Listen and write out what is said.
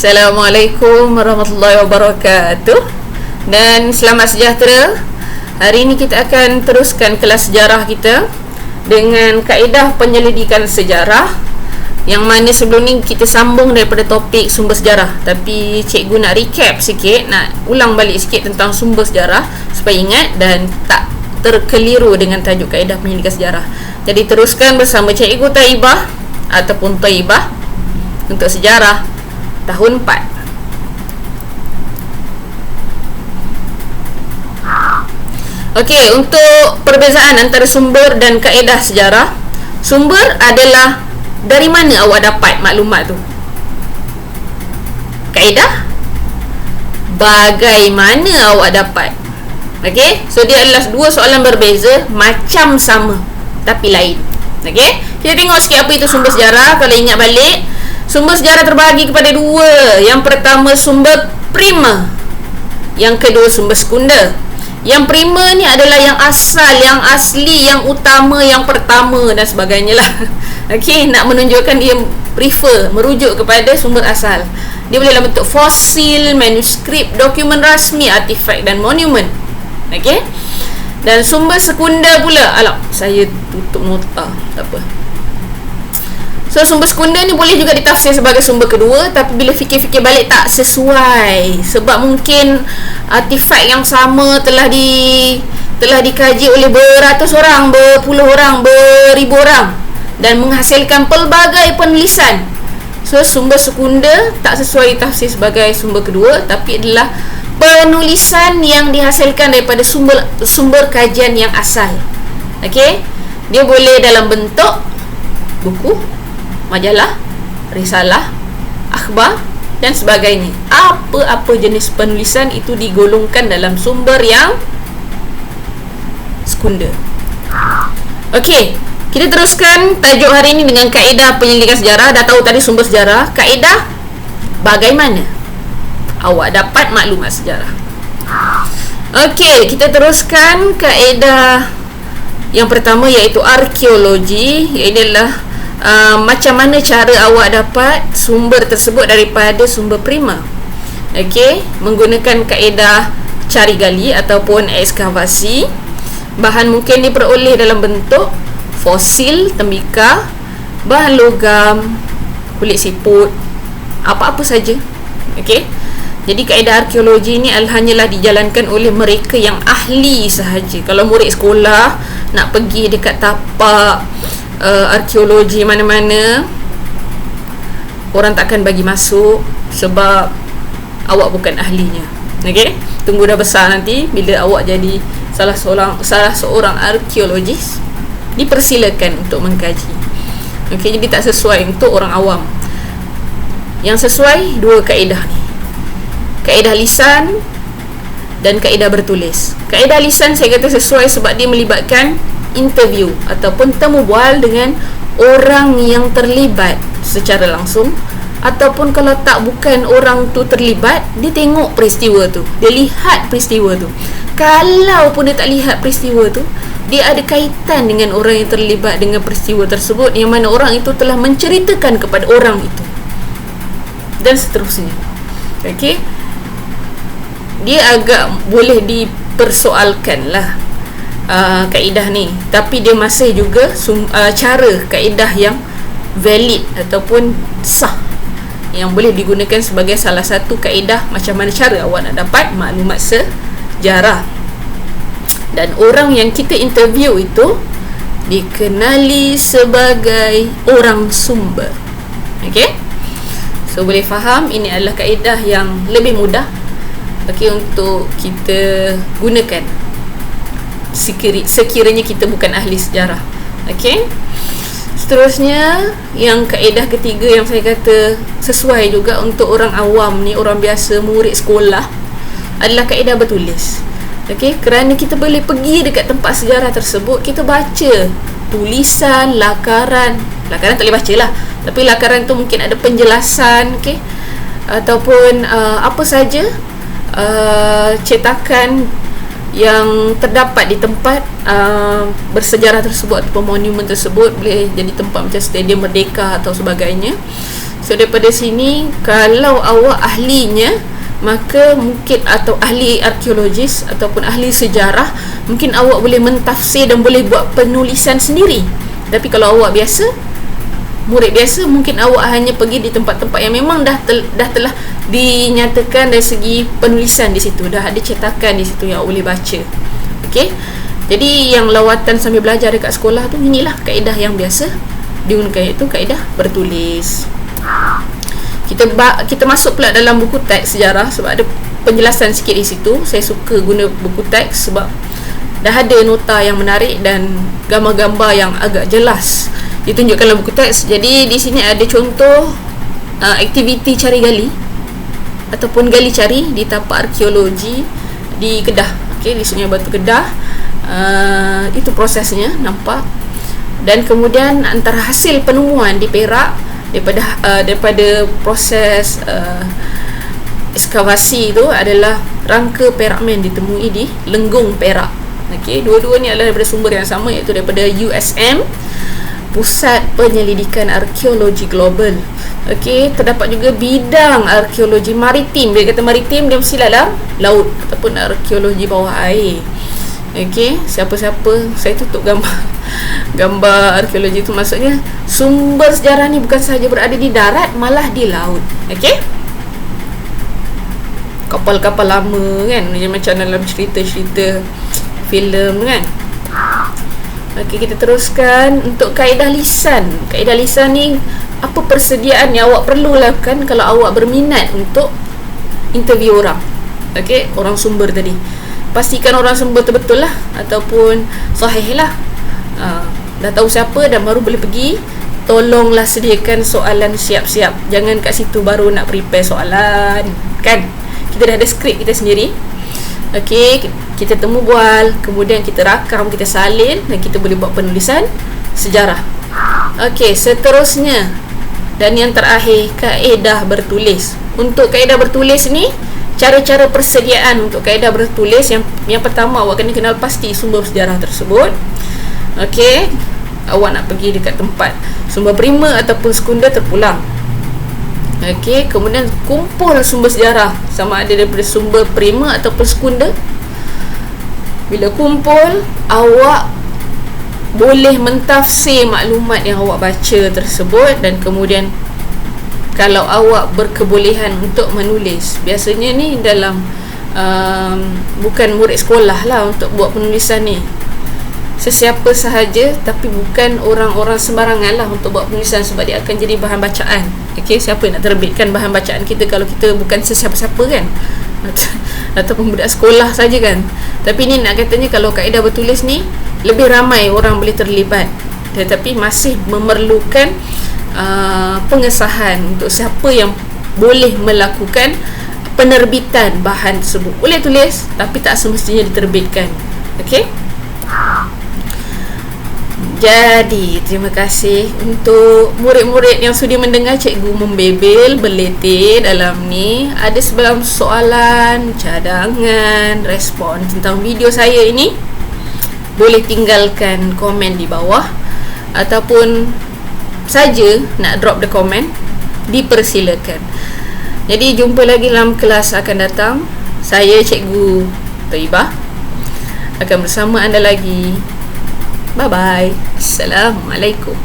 Assalamualaikum warahmatullahi wabarakatuh. Dan selamat sejahtera. Hari ini kita akan teruskan kelas sejarah kita dengan kaedah penyelidikan sejarah, yang mana sebelum ni kita sambung daripada topik sumber sejarah. Tapi cikgu nak recap sikit, nak ulang balik sikit tentang sumber sejarah supaya ingat dan tak terkeliru dengan tajuk kaedah penyelidikan sejarah. Jadi teruskan bersama cikgu Taibah ataupun Taibah untuk sejarah tahun 4. Okey, untuk perbezaan antara sumber dan kaedah sejarah. Sumber adalah dari mana awak dapat maklumat tu. Kaedah, bagaimana awak dapat. Okey, so dia adalah dua soalan berbeza, macam sama tapi lain. Okey, kita tengok sikit apa itu sumber sejarah. Kalau ingat balik, sumber sejarah terbahagi kepada dua. Yang pertama sumber primer, yang kedua sumber sekunder. Yang primer ni adalah yang asal, yang asli, yang utama, yang pertama dan sebagainya lah. Okey, nak menunjukkan dia prefer, merujuk kepada sumber asal. Dia boleh dalam bentuk fosil, manuskrip, dokumen rasmi, artifak dan monumen. Okey. Dan sumber sekunder pula, saya tutup nota, tak apa. So sumber sekunder ni boleh juga ditafsir sebagai sumber kedua, tapi bila fikir-fikir balik tak sesuai, sebab mungkin artifak yang sama telah dikaji oleh beratus orang, berpuluh orang, beribu orang dan menghasilkan pelbagai penulisan. So sumber sekunder tak sesuai ditafsir sebagai sumber kedua, tapi adalah penulisan yang dihasilkan daripada sumber kajian yang asal. Okey, dia boleh dalam bentuk buku, majalah, risalah, akhbar dan sebagainya. Apa-apa jenis penulisan itu digolongkan dalam sumber yang sekunder. Okey, kita teruskan tajuk hari ini dengan kaedah penyelidikan sejarah. Dah tahu tadi sumber sejarah. Kaedah, bagaimana awak dapat maklumat sejarah. Okey, kita teruskan kaedah yang pertama, iaitu arkeologi. Ia adalah macam mana cara awak dapat sumber tersebut daripada sumber primer. Okey, menggunakan kaedah cari gali ataupun ekskavasi. Bahan mungkin diperoleh dalam bentuk fosil, tembikar, bahan logam, kulit siput, apa-apa saja. Okey, jadi kaedah arkeologi ni hanyalah dijalankan oleh mereka yang ahli sahaja. Kalau murid sekolah nak pergi dekat tapak arkeologi mana-mana, orang takkan bagi masuk sebab awak bukan ahlinya. Okey, tunggu dah besar nanti bila awak jadi salah seorang arkeologis, dipersilakan untuk mengkaji. Okey, jadi tak sesuai untuk orang awam. Yang sesuai dua kaedah ni, kaedah lisan dan kaedah bertulis. Kaedah lisan saya kata sesuai sebab dia melibatkan interview ataupun temu bual dengan orang yang terlibat secara langsung, ataupun kalau tak, bukan orang tu terlibat, dia tengok peristiwa tu, dia lihat peristiwa tu. Kalau pun dia tak lihat peristiwa tu, dia ada kaitan dengan orang yang terlibat dengan peristiwa tersebut, yang mana orang itu telah menceritakan kepada orang itu dan seterusnya. Okey, dia agak boleh dipersoalkan lah kaedah ni, tapi dia masih juga cara kaedah yang valid ataupun sah, yang boleh digunakan sebagai salah satu kaedah macam mana cara awak nak dapat maklumat sejarah. Dan orang yang kita interview itu dikenali sebagai orang sumber. Okey, so boleh faham ini adalah kaedah yang lebih mudah untuk kita gunakan sekiranya kita bukan ahli sejarah. Okey, seterusnya yang kaedah ketiga yang saya kata sesuai juga untuk orang awam ni, orang biasa, murid sekolah, adalah kaedah bertulis. Okey, kerana kita boleh pergi dekat tempat sejarah tersebut, kita baca tulisan, lakaran tak boleh baca lah, tapi lakaran tu mungkin ada penjelasan, okey, ataupun apa saja cetakan yang terdapat di tempat bersejarah tersebut ataupun monumen tersebut. Boleh jadi tempat macam Stadium Merdeka atau sebagainya. So daripada sini, kalau awak ahlinya, maka mungkin, atau ahli arkeologis ataupun ahli sejarah, mungkin awak boleh mentafsir dan boleh buat penulisan sendiri. Tapi kalau awak biasa, murid biasa, mungkin awak hanya pergi di tempat-tempat yang memang dah telah dinyatakan dari segi penulisan di situ, dah ada cetakan di situ yang awak boleh baca. Okey. Jadi yang lawatan sambil belajar dekat sekolah tu, inilah kaedah yang biasa digunakan, iaitu kaedah bertulis. Kita masuk pula dalam buku teks sejarah sebab ada penjelasan sikit di situ. Saya suka guna buku teks sebab dah ada nota yang menarik dan gambar-gambar yang agak jelas ditunjukkan dalam buku teks. Jadi di sini ada contoh aktiviti cari gali ataupun gali cari di tapak arkeologi di Kedah. Okey, di Sungai Batu Kedah. Itu prosesnya, nampak. Dan kemudian antara hasil penemuan di Perak daripada proses ekskavasi itu adalah rangka perak men ditemui di Lenggung, Perak. Okey, dua-dua ni adalah daripada sumber yang sama, iaitu daripada USM, Pusat Penyelidikan Arkeologi Global. Okey, terdapat juga bidang arkeologi maritim. Dia kata maritim, dia mesti dalam laut ataupun arkeologi bawah air. Okey, siapa-siapa, saya tutup gambar arkeologi itu, maksudnya sumber sejarah ni bukan sahaja berada di darat, malah di laut. Okey, kapal-kapal lama kan, macam dalam cerita-cerita filem kan. Okey, kita teruskan untuk kaedah lisan. Kaedah lisan ni, apa persediaan yang awak perlu lakukan kalau awak berminat untuk interview orang. Okey, orang sumber tadi, pastikan orang sumber betul lah ataupun sahih lah. Dah tahu siapa dan baru boleh pergi, tolonglah sediakan soalan siap-siap. Jangan kat situ baru nak prepare soalan kan. Kita dah ada skrip kita sendiri. Okey, kita temu bual, kemudian kita rakam, kita salin dan kita boleh buat penulisan sejarah. Okey, seterusnya dan yang terakhir, kaedah bertulis. Untuk kaedah bertulis ni, cara-cara persediaan untuk kaedah bertulis, yang pertama, awak kena kenal pasti sumber sejarah tersebut. Okey, awak nak pergi dekat tempat sumber prima ataupun sekunder, terpulang. Okey, kemudian kumpul sumber sejarah, sama ada daripada sumber prima ataupun sekunder. Bila kumpul, awak boleh mentafsir maklumat yang awak baca tersebut. Dan kemudian kalau awak berkebolehan untuk menulis, biasanya ni dalam bukan murid sekolah lah untuk buat penulisan ni, sesiapa sahaja, tapi bukan orang-orang sembarangan lah untuk buat penulisan, sebab dia akan jadi bahan bacaan. Okey, siapa nak terbitkan bahan bacaan kita kalau kita bukan sesiapa-siapa kan, ataupun budak sekolah saja kan. Tapi ni nak katanya, kalau kaedah bertulis ni lebih ramai orang boleh terlibat, tetapi masih memerlukan pengesahan untuk siapa yang boleh melakukan penerbitan bahan tersebut. Boleh tulis tapi tak semestinya diterbitkan. Okey, jadi terima kasih untuk murid-murid yang sudi mendengar cikgu membebel berletih dalam ni. Ada sebelum soalan, cadangan, respon tentang video saya ini, boleh tinggalkan komen di bawah, ataupun saja nak drop the comment, dipersilakan. Jadi jumpa lagi dalam kelas akan datang. Saya Cikgu Thaibah akan bersama anda lagi. Bye bye. Assalamualaikum.